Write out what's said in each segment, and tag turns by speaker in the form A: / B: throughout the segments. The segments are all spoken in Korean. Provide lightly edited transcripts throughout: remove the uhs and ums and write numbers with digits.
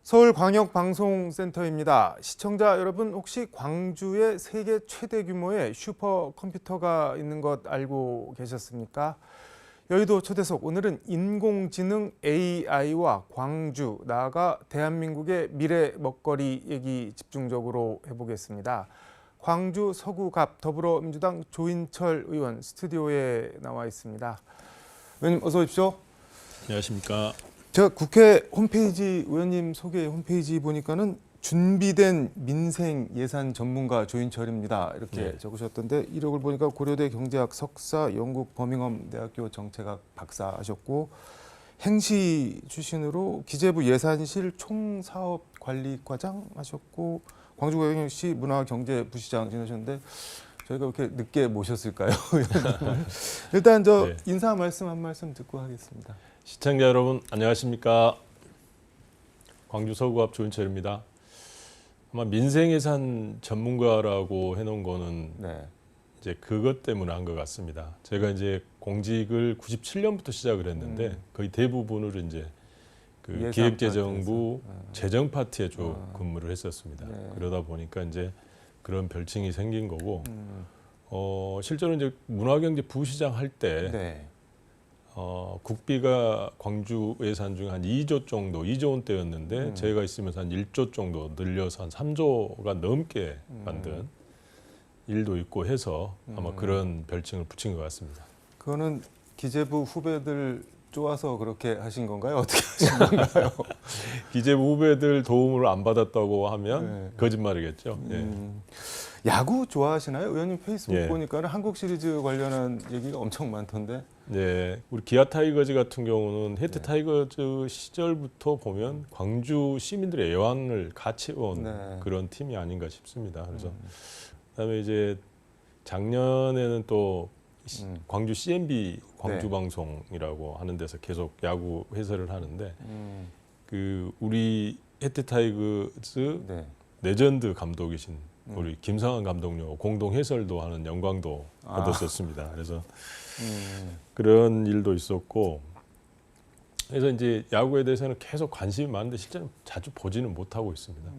A: 서울광역방송센터입니다. 시청자 여러분, 혹시 광주에 세계 최대 규모의 슈퍼컴퓨터가 있는 것 알고 계셨습니까? 여의도 초대석, 오늘은 인공지능 AI와 광주, 나아가 대한민국의 미래 먹거리 얘기 집중적으로 해보겠습니다. 광주 서구갑 더불어민주당 조인철 의원 스튜디오에 나와 있습니다. 의원님 어서 오십시오.
B: 안녕하십니까.
A: 제가 국회 홈페이지, 의원님 소개 홈페이지 보니까는 준비된 민생 예산 전문가 조인철입니다. 이렇게
B: 네.
A: 적으셨던데, 이력을 보니까 고려대 경제학 석사, 영국 버밍엄 대학교 정책학 박사 하셨고, 행시 출신으로 기재부 예산실 총사업관리과장 하셨고, 광주광역시 문화경제부시장 지내셨는데, 저희가 이렇게 늦게 모셨을까요? 일단
B: 네.
A: 인사 말씀 한 말씀 듣고 하겠습니다.
B: 시청자 여러분 안녕하십니까. 광주 서구갑 조인철입니다. 아마 민생예산 전문가라고 해놓은 거는
A: 네.
B: 이제 그것 때문에 한 것 같습니다. 제가 이제 공직을 97년부터 시작을 했는데 거의 대부분을 이제 그 기획재정부 재정 파트에 주 근무를 했었습니다.
A: 네.
B: 그러다 보니까 이제 그런 별칭이 생긴 거고, 실제로 이제 문화경제부시장 할 때
A: 네.
B: 국비가 광주 예산 중에 한 2조 정도, 2조 원대였는데 제가 있으면서 한 1조 정도 늘려서 한 3조가 넘게 만든 일도 있고 해서 아마 그런 별칭을 붙인 것 같습니다.
A: 그거는 기재부 후배들 쪼아서 그렇게 하신 건가요? 어떻게 하신 건가요?
B: 기재부 후배들 도움을 안 받았다고 하면
A: 네.
B: 거짓말이겠죠. 예.
A: 야구 좋아하시나요? 의원님 페이스북
B: 예.
A: 보니까 한국 시리즈 관련한 얘기가 엄청 많던데.
B: 네, 우리 기아 타이거즈 같은 경우는 해태 타이거즈 시절부터 보면 광주 시민들의 애환을 같이 온
A: 네.
B: 그런 팀이 아닌가 싶습니다. 그래서 그다음에 이제 작년에는 또 광주 CNB 광주
A: 네.
B: 방송이라고 하는 데서 계속 야구 해설을 하는데 그 우리 해태 타이거즈
A: 네.
B: 레전드 감독이신 우리 김상환 감독님 공동 해설도 하는 영광도 얻었었습니다. 그래서 그런 일도 있었고, 그래서 이제 야구에 대해서는 계속 관심이 많은데 실제로 자주 보지는 못하고 있습니다.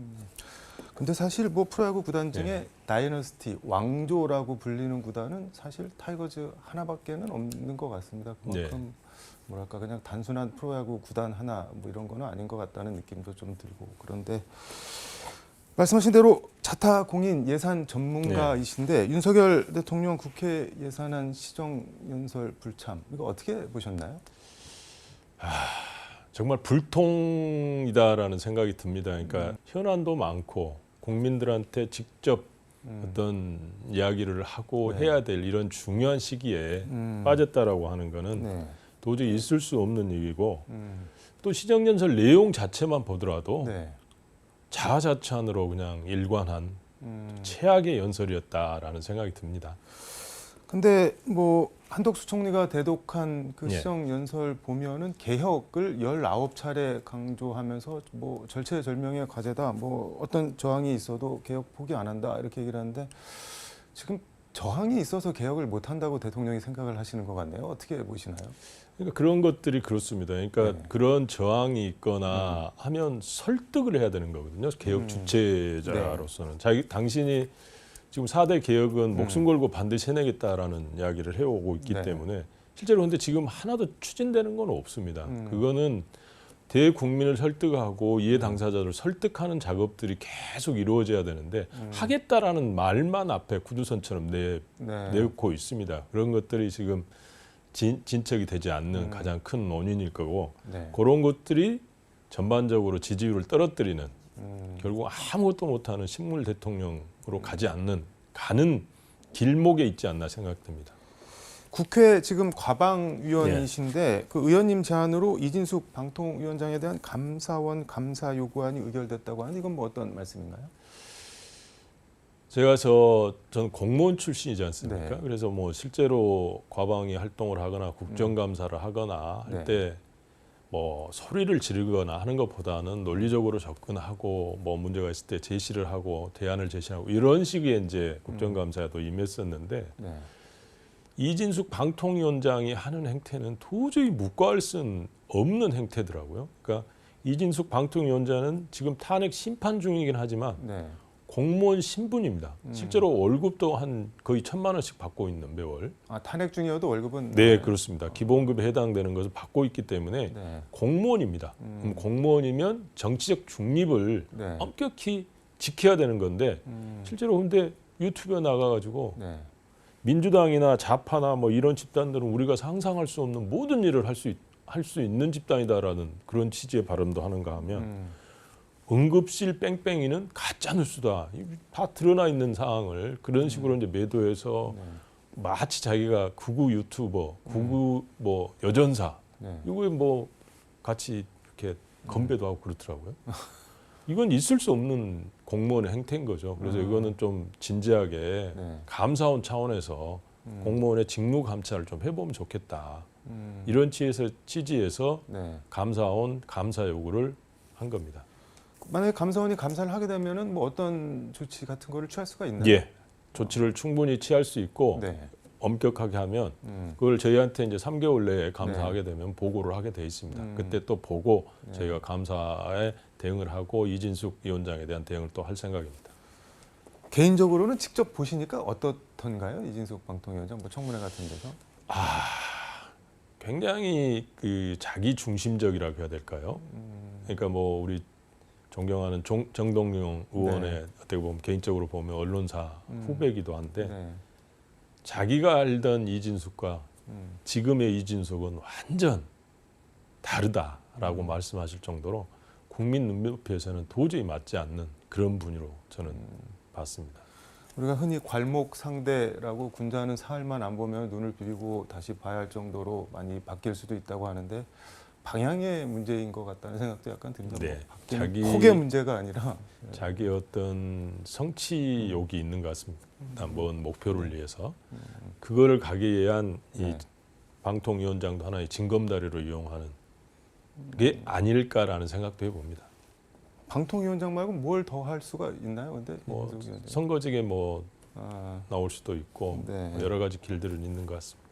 A: 근데 사실 뭐 프로야구 구단 중에
B: 네.
A: 다이너스티, 왕조라고 불리는 구단은 사실 타이거즈 하나밖에는 없는 것 같습니다. 그만큼 뭐랄까 그냥 단순한 프로야구 구단 하나 뭐 이런 거는 아닌 것 같다는 느낌도 좀 들고, 그런데 말씀하신 대로 자타 공인 예산 전문가이신데 윤석열 대통령 국회 예산안 시정연설 불참, 이거 어떻게 보셨나요?
B: 정말 불통이다라는 생각이 듭니다. 그러니까 현안도 많고 국민들한테 직접 어떤 이야기를 하고 해야 될 이런 중요한 시기에 빠졌다라고 하는 거는 도저히 있을 수 없는 얘기고, 또 시정연설 내용 자체만 보더라도 자화자찬으로 그냥 일관한 최악의 연설이었다라는 생각이 듭니다.
A: 근데 뭐 한덕수 총리가 대독한 그 시정 연설 보면은 개혁을 19차례 강조하면서 뭐 절체절명의 과제다, 뭐 어떤 저항이 있어도 개혁 포기 안 한다, 이렇게 얘기를 하는데, 지금 저항이 있어서 개혁을 못 한다고 대통령이 생각을 하시는 것 같네요. 어떻게 보시나요?
B: 그러니까 그런 것들이 그렇습니다. 그러니까 그런 저항이 있거나 하면 설득을 해야 되는 거거든요. 개혁 주체자로서는. 당신이 지금 4대 개혁은 목숨 걸고 반드시 해내겠다라는 이야기를 해오고 있기 때문에 실제로 근데 지금 하나도 추진되는 건 없습니다. 그거는 대국민을 설득하고 이해 당사자를 설득하는 작업들이 계속 이루어져야 되는데 하겠다라는 말만 앞에 구두선처럼 내놓고 있습니다. 그런 것들이 지금 진척이 되지 않는 가장 큰 원인일 거고, 그런 것들이 전반적으로 지지율을 떨어뜨리는, 결국 아무것도 못하는 식물 대통령으로 가는 길목에 있지 않나 생각됩니다.
A: 국회 지금 과방위원이신데 그 의원님 제안으로 이진숙 방통위원장에 대한 감사원 감사 요구안이 의결됐다고 하는데, 이건 뭐 어떤 말씀인가요?
B: 제가 저는 공무원 출신이지 않습니까? 그래서 뭐 실제로 과방위 활동을 하거나 국정감사를 하거나 할 때 뭐 소리를 지르거나 하는 것보다는 논리적으로 접근하고 뭐 문제가 있을 때 제시를 하고 대안을 제시하고 이런 식의 이제 국정감사에도 임했었는데, 이진숙 방통위원장이 하는 행태는 도저히 묵과할 수 없는 행태더라고요. 그러니까 이진숙 방통위원장은 지금 탄핵 심판 중이긴 하지만
A: 네.
B: 공무원 신분입니다. 실제로 월급도 한 거의 1,000만 원씩 받고 있는 매월.
A: 아, 탄핵 중이어도 월급은
B: 네, 그렇습니다. 기본급에 해당되는 것을 받고 있기 때문에
A: 네.
B: 공무원입니다. 그럼 공무원이면 정치적 중립을
A: 네.
B: 엄격히 지켜야 되는 건데 실제로 근데 유튜브에 나가가지고
A: 네.
B: 민주당이나 좌파나 뭐 이런 집단들은 우리가 상상할 수 없는 모든 일을 할 수 있는 집단이다라는 그런 취지의 발언도 하는가 하면 응급실 뺑뺑이는 가짜 뉴스다. 다 드러나 있는 사항을 그런 식으로 이제 매도해서 마치 자기가 극우 유튜버, 극우 뭐 여전사
A: 네.
B: 이거에 뭐 같이 이렇게 건배도 하고 그렇더라고요. 이건 있을 수 없는 공무원의 행태인 거죠. 그래서 이거는 좀 진지하게
A: 네.
B: 감사원 차원에서 공무원의 직무 감찰을 좀 해보면 좋겠다. 이런 취지에서
A: 네.
B: 감사원 감사 요구를 한 겁니다.
A: 만약에 감사원이 감사를 하게 되면은 뭐 어떤 조치 같은 거를 취할 수가 있나요?
B: 예, 조치를 충분히 취할 수 있고
A: 네.
B: 엄격하게 하면 그걸 저희한테 이제 3개월 내에 감사하게 되면 보고를 하게 돼 있습니다. 그때 또 보고 저희가 감사에 대응을 하고 이진숙 위원장에 대한 대응을 또 할 생각입니다.
A: 개인적으로는 직접 보시니까 어떻던가요? 이진숙 방통위원장 뭐 청문회 같은 데서?
B: 굉장히 그 자기 중심적이라고 해야 될까요? 그러니까 뭐 우리 존경하는 정동영 의원의
A: 네.
B: 어떻게 보면 개인적으로 보면 언론사 후배이기도 한데
A: 네.
B: 자기가 알던 이진숙과 지금의 이진숙은 완전 다르다라고 말씀하실 정도로 국민 눈높이에서는 도저히 맞지 않는 그런 분으로 저는 봤습니다.
A: 우리가 흔히 괄목 상대라고 군자는 사흘만 안 보면 눈을 비비고 다시 봐야 할 정도로 많이 바뀔 수도 있다고 하는데 방향의 문제인 것 같다는 생각도 약간 듭니다.
B: 네.
A: 자기 폭의 문제가 아니라
B: 자기 어떤 성취욕이 있는 것 같습니다. 먼 목표를 위해서 그거를 가기 위한 이
A: 네.
B: 방통위원장도 하나의 징검다리로 이용하는 게 아닐까라는 생각도 해봅니다.
A: 방통위원장 말고 뭘 더 할 수가 있나요? 근데
B: 뭐
A: 이진숙 위원장.
B: 선거직에 뭐
A: 아,
B: 나올 수도 있고
A: 네.
B: 여러 가지 길들은 있는 것 같습니다.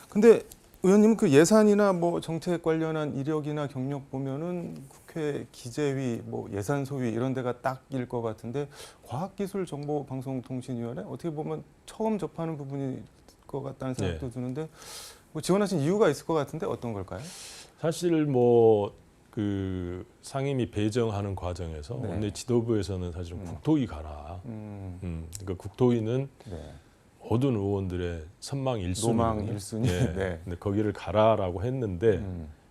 A: 근데 의원님은 그 예산이나 뭐 정책 관련한 이력이나 경력 보면은 국회 기재위, 뭐 예산소위 이런 데가 딱일 것 같은데 과학기술정보방송통신위원회 어떻게 보면 처음 접하는 부분일 것 같다는 생각도 드는데 뭐 지원하신 이유가 있을 것 같은데 어떤 걸까요?
B: 사실 뭐 그 상임위 배정하는 과정에서
A: 네.
B: 원내 지도부에서는 사실은 국토위 가라. 그러니까 국토위는
A: 네.
B: 모든 의원들의 선망 1순위.
A: 노망 1순위.
B: 예.
A: 네.
B: 근데 거기를 가라라고 했는데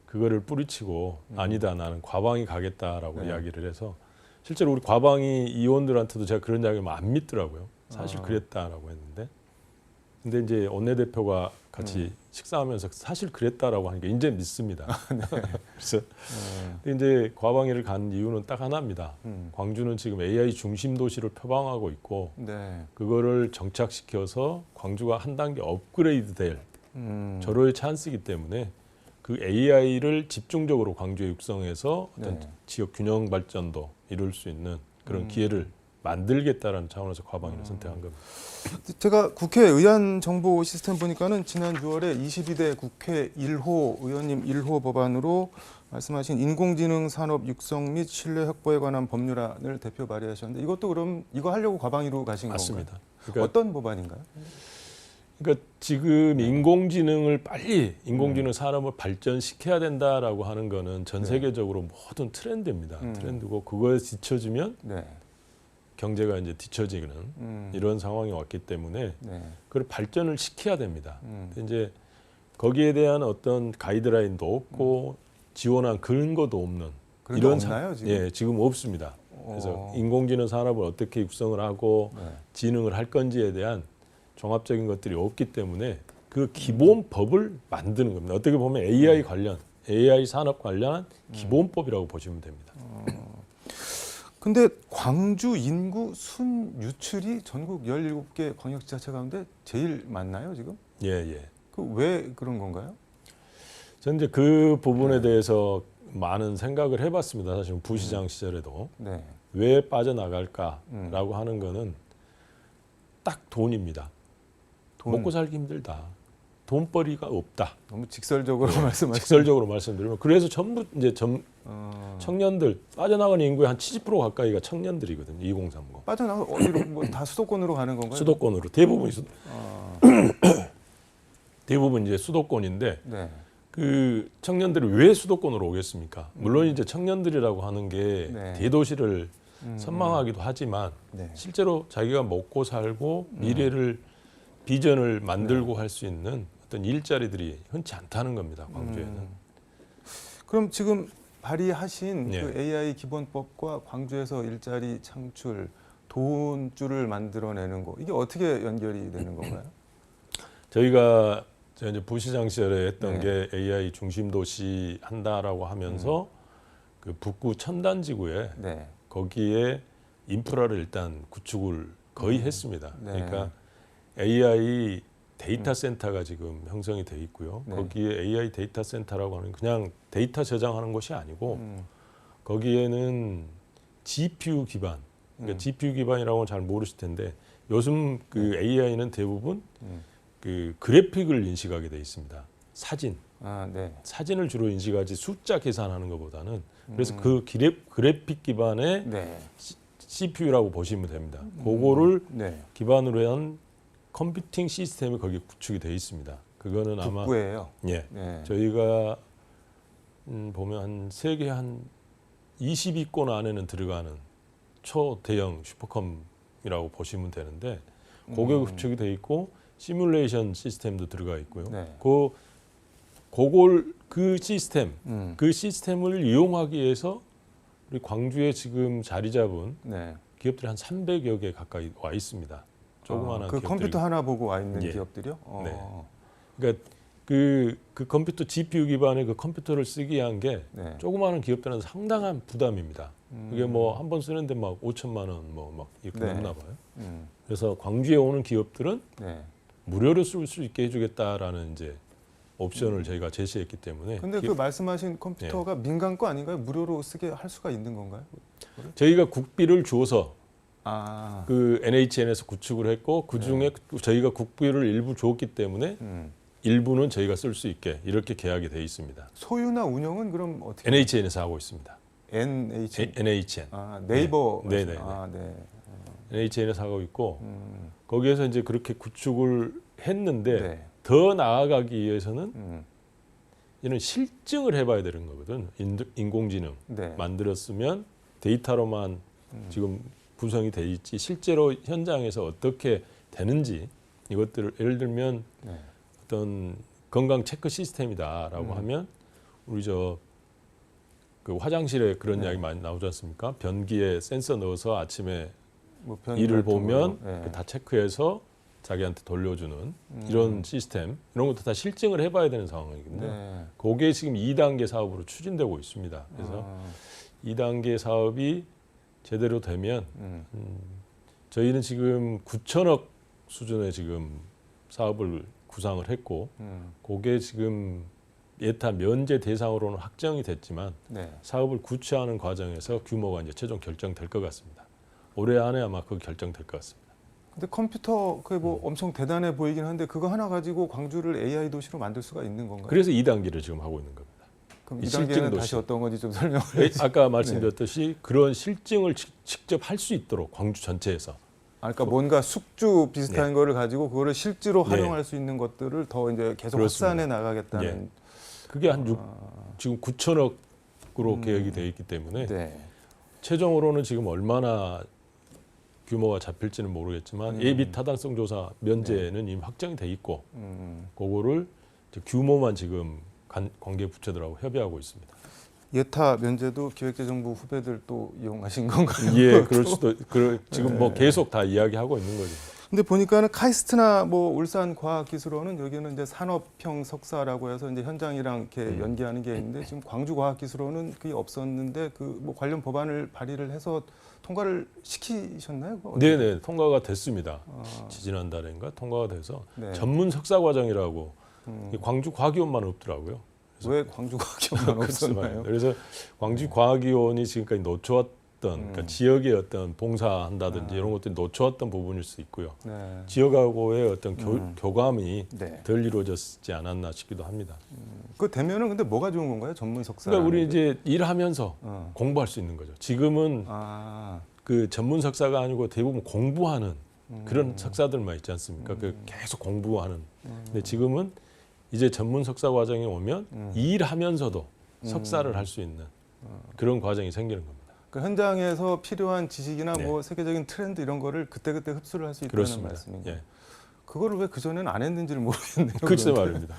B: 그거를 뿌리치고 아니다 나는 과방위 가겠다라고
A: 네.
B: 이야기를 해서 실제로 우리 과방위 의원들한테도 제가 그런 이야기를 안 믿더라고요. 사실 그랬다라고 했는데 근데 이제 원내대표가 같이 식사하면서 사실 그랬다라고 하니까 이제 믿습니다. 그래서 이제 과방위를 간 이유는 딱 하나입니다. 광주는 지금 AI 중심 도시를 표방하고 있고
A: 네.
B: 그거를 정착시켜서 광주가 한 단계 업그레이드 될 절호의 찬스이기 때문에 그 AI를 집중적으로 광주에 육성해서 어떤
A: 네.
B: 지역 균형 발전도 이룰 수 있는 그런 기회를 만들겠다라는 차원에서 과방위를 선택한 겁니다.
A: 제가 국회 의안 정보 시스템 보니까는 지난 6월에 22대 국회 1호 의원님 1호 법안으로 말씀하신 인공지능 산업 육성 및 신뢰 확보에 관한 법률안을 대표 발의하셨는데 이것도 그럼 이거 하려고 과방위로 가신
B: 맞습니다.
A: 건가요?
B: 그러니까,
A: 어떤 법안인가요?
B: 그러니까 지금 인공지능을 빨리 인공지능 산업을 발전시켜야 된다라고 하는 거는 전 세계적으로 모든 트렌드입니다. 트렌드고 그거에 뒤처지면
A: 네.
B: 경제가 이제 뒤처지는 이런 상황이 왔기 때문에
A: 네.
B: 그걸 발전을 시켜야 됩니다. 근데 이제 거기에 대한 어떤 가이드라인도 없고 지원한 근거도 없는
A: 그런 게
B: 이런
A: 없나요, 지금?
B: 예, 지금 없습니다. 그래서 인공지능 산업을 어떻게 육성을 하고
A: 네.
B: 진흥을 할 건지에 대한 종합적인 것들이 없기 때문에 그 기본법을 만드는 겁니다. 어떻게 보면 AI 관련, AI 산업 관련한 기본법이라고 보시면 됩니다.
A: 근데 광주 인구 순 유출이 전국 17개 광역지자체 가운데 제일 많나요, 지금?
B: 예, 예.
A: 그 왜 그런 건가요?
B: 저는 이제 그 부분에 대해서 많은 생각을 해봤습니다. 사실 부시장 시절에도
A: 네.
B: 왜 빠져나갈까라고 하는 거는 딱 돈입니다. 먹고 살기 힘들다. 돈벌이가 없다.
A: 너무 직설적으로 말씀하시죠.
B: 직설적으로 말씀드리면 그래서 전부 이제 청년들 빠져나가는 인구의 한 70% 가까이가 청년들이거든요. 2030.
A: 빠져나가 어디로 뭐 다 수도권으로 가는 건가요?
B: 수도권으로 대부분이 대부분 이제 수도권인데
A: 네.
B: 그 청년들이 왜 수도권으로 오겠습니까? 물론 이제 청년들이라고 하는 게
A: 네.
B: 대도시를 선망하기도 하지만
A: 네.
B: 실제로 자기가 먹고 살고 미래를 비전을 만들고 할 수 있는 어떤 일자리들이 흔치 않다는 겁니다. 광주에는.
A: 그럼 지금 발의하신
B: 네.
A: 그 AI 기본법과 광주에서 일자리 창출, 돈줄을 만들어내는 거 이게 어떻게 연결이 되는 건가요?
B: 저희가 이제 부시장 시절에 했던
A: 네.
B: 게 AI 중심 도시 한다라고 하면서 그 북구 천단지구에
A: 네.
B: 거기에 인프라를 일단 구축을 거의 했습니다.
A: 네.
B: 그러니까 AI 데이터 센터가 지금 형성이 돼 있고요.
A: 네.
B: 거기에 AI 데이터 센터라고 하는 그냥 데이터 저장하는 것이 아니고 거기에는 GPU 기반, 그러니까 GPU 기반이라고 는 잘 모르실 텐데 요즘 그 AI는 대부분 그 그래픽을 인식하게 돼 있습니다. 사진.
A: 아, 네.
B: 사진을 주로 인식하지 숫자 계산하는 것보다는 그래서 그 그래픽 기반의
A: 네.
B: CPU라고 보시면 됩니다. 그거를
A: 네.
B: 기반으로 한 컴퓨팅 시스템이 거기에 구축이 되어 있습니다. 그거는 아마
A: 북구예요.
B: 예,
A: 네.
B: 저희가 보면 한 세계 한 20위권 안에는 들어가는 초대형 슈퍼컴이라고 보시면 되는데 그게 구축이 되어 있고 시뮬레이션 시스템도 들어가 있고요.
A: 네.
B: 그 시스템, 그 시스템을 이용하기 위해서 우리 광주에 지금 자리 잡은
A: 네.
B: 기업들이 한 300여 개 가까이 와 있습니다. 조그마한
A: 그
B: 기업들이.
A: 컴퓨터 하나 보고 와 있는
B: 예.
A: 기업들이요?
B: 네. 그러니까 그 컴퓨터 GPU 기반의 그 컴퓨터를 쓰기 위한 게
A: 네.
B: 조그마한 기업들은 상당한 부담입니다. 그게 뭐 한 번 쓰는데 막 5천만 원 뭐 막 이렇게
A: 네.
B: 넘나 봐요.
A: 음.
B: 그래서 광주에 오는 기업들은
A: 네.
B: 무료로 쓸 수 있게 해주겠다라는 이제 옵션을 저희가 제시했기 때문에.
A: 근데 그 말씀하신 컴퓨터가 민간 거 아닌가요? 무료로 쓰게 할 수가 있는 건가요?
B: 저희가 국비를 주어서
A: 아.
B: 그 NHN에서 구축을 했고 그 중에 저희가 국비를 일부 줬기 때문에 일부는 저희가 쓸 수 있게 이렇게 계약이 돼 있습니다.
A: 소유나 운영은 그럼 어떻게?
B: NHN에서 하고 있습니다.
A: NHN.
B: NHN.
A: 아, 네이버.
B: 네. 네네.
A: 아, 네.
B: NHN에서 하고 있고 거기에서 이제 그렇게 구축을 했는데
A: 네.
B: 더 나아가기 위해서는
A: 음.
B: 실증을 해봐야 되는 거거든. 인공지능
A: 네.
B: 만들었으면 데이터로만 지금 구성이 돼 있지 실제로 현장에서 어떻게 되는지 이것들을 예를 들면
A: 네.
B: 어떤 건강 체크 시스템이다라고 하면 우리 그 화장실에 그런 이야기 많이 나오지 않습니까? 변기에 센서 넣어서 아침에
A: 뭐
B: 이를 보면
A: 네.
B: 다 체크해서 자기한테 돌려주는 이런 시스템 이런 것도 다 실증을 해봐야 되는 상황이거든요.
A: 네.
B: 그게 지금 2단계 사업으로 추진되고 있습니다. 그래서 2단계 사업이 제대로 되면 저희는 지금 9천억 수준의 지금 사업을 구상을 했고 그게 지금 예타 면제 대상으로는 확정이 됐지만
A: 네.
B: 사업을 구체화하는 과정에서 규모가 이제 최종 결정될 것 같습니다. 올해 안에 아마 그 결정될 것 같습니다.
A: 근데 컴퓨터 그게 뭐 엄청 대단해 보이긴 한데 그거 하나 가지고 광주를 AI 도시로 만들 수가 있는 건가요?
B: 그래서 2단계를 지금 하고 있는 겁니다.
A: 그럼
B: 이
A: 2단계는
B: 실증 도시.
A: 다시 어떤 건지 좀 설명을 해주세요.
B: 아까 말씀드렸듯이 그런 실증을 직접 할 수 있도록 광주 전체에서
A: 아, 그러니까 뭔가 숙주 비슷한
B: 네.
A: 거를 가지고 그거를 실제로
B: 네.
A: 활용할 수 있는 것들을 더 이제 계속
B: 그렇습니다.
A: 확산해 나가겠다는.
B: 그게 한 지금 9천억으로 계획이 되어 있기 때문에
A: 네.
B: 최종으로는 지금 얼마나 규모가 잡힐지는 모르겠지만 예비 타당성 조사 면제는 이미 확정이 돼 있고 그거를 이제 규모만 지금 관계 부처들하고 협의하고 있습니다.
A: 예타 면제도 기획재정부 후배들 또 이용하신 건가요?
B: 예, 그럴 수도 지금 뭐 계속 다 이야기하고 있는 거죠.
A: 근데 보니까는 카이스트나 뭐 울산 과학기술원은 여기는 이제 산업형 석사라고 해서 이제 현장이랑 이렇게 연계하는 게 있는데 지금 광주 과학기술원은 그게 없었는데 그 뭐 관련 법안을 발의를 해서 통과를 시키셨나요?
B: 네네, 통과가 됐습니다. 지난달인가 통과가 돼서
A: 네.
B: 전문 석사 과정이라고 광주 과기원만 없더라고요.
A: 왜 광주 과학기원만 없었나요?
B: 그래서 광주 과학위원이 지금까지 놓쳐왔던 그러니까 지역의 어떤 봉사한다든지 이런 것들이 놓쳐왔던 부분일 수 있고요. 지역하고의 어떤 교감이
A: 네.
B: 덜 이루어졌지 않았나 싶기도 합니다.
A: 그 되면은 근데 뭐가 좋은 건가요? 전문 석사.
B: 그러니까 우리 이제 일하면서 공부할 수 있는 거죠. 지금은 그 전문 석사가 아니고 대부분 공부하는 그런 석사들만 있지 않습니까? 그 계속 공부하는. 근데 지금은 이제 전문 석사 과정에 오면 일하면서도 석사를 할 수 있는 그런 과정이 생기는 겁니다.
A: 그 현장에서 필요한 지식이나 뭐 세계적인 트렌드 이런 거를 그때그때 흡수를 할 수 있다는
B: 그렇습니다.
A: 말씀인가요?
B: 예.
A: 그거를 왜 그전에는 안 했는지를 모르겠네요.
B: 글쎄 말입니다.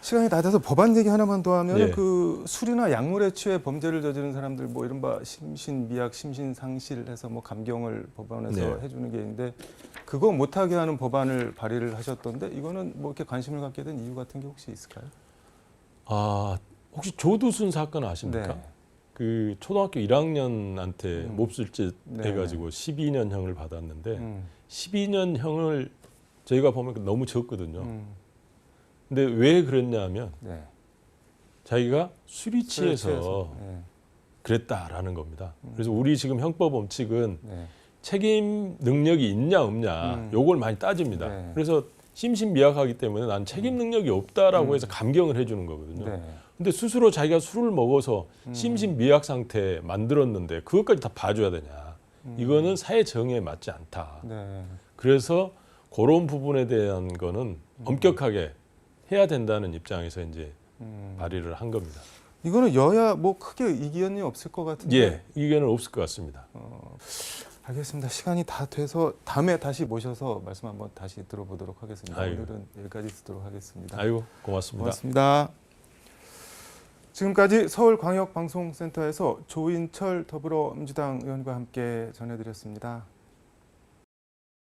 A: 시간이 다 돼서 법안 얘기 하나만 더 하면
B: 예.
A: 그 술이나 약물에 취해 범죄를 저지른 사람들 뭐 이른바 심신미약, 심신상실해서 뭐 감경을 법원에서 해주는 게 있는데 그거 못하게 하는 법안을 발의를 하셨던데 이거는 뭐 이렇게 관심을 갖게 된 이유 같은 게 혹시 있을까요?
B: 아, 혹시 조두순 사건 아십니까?
A: 네.
B: 그 초등학교 1학년한테 몹쓸짓
A: 네.
B: 해가지고 12년형을 받았는데 12년형을 저희가 보면 너무 적거든요. 근데 왜 그랬냐면
A: 네.
B: 자기가 술이 취해서
A: 네.
B: 그랬다라는 겁니다. 그래서 우리 지금 형법 원칙은
A: 네.
B: 책임 능력이 있냐 없냐 요걸 많이 따집니다.
A: 네.
B: 그래서 심신미약하기 때문에 난 책임 능력이 없다라고 해서 감경을 해주는 거거든요.
A: 네.
B: 근데 스스로 자기가 술을 먹어서 심신미약 상태 만들었는데 그것까지 다 봐줘야 되냐. 이거는 사회 정의에 맞지 않다.
A: 네.
B: 그래서 그런 부분에 대한 거는 엄격하게 해야 된다는 입장에서 이제 발의를 한 겁니다.
A: 이거는 여야 뭐 크게 이견이 없을 것 같은데.
B: 예, 이견은 없을 것 같습니다.
A: 알겠습니다. 시간이 다 돼서 다음에 다시 모셔서 말씀 한번 다시 들어보도록 하겠습니다.
B: 아이고.
A: 오늘은 여기까지 듣도록 하겠습니다.
B: 아이고, 고맙습니다.
A: 고맙습니다. 지금까지 서울광역방송센터에서 조인철 더불어민주당 의원과 함께 전해드렸습니다.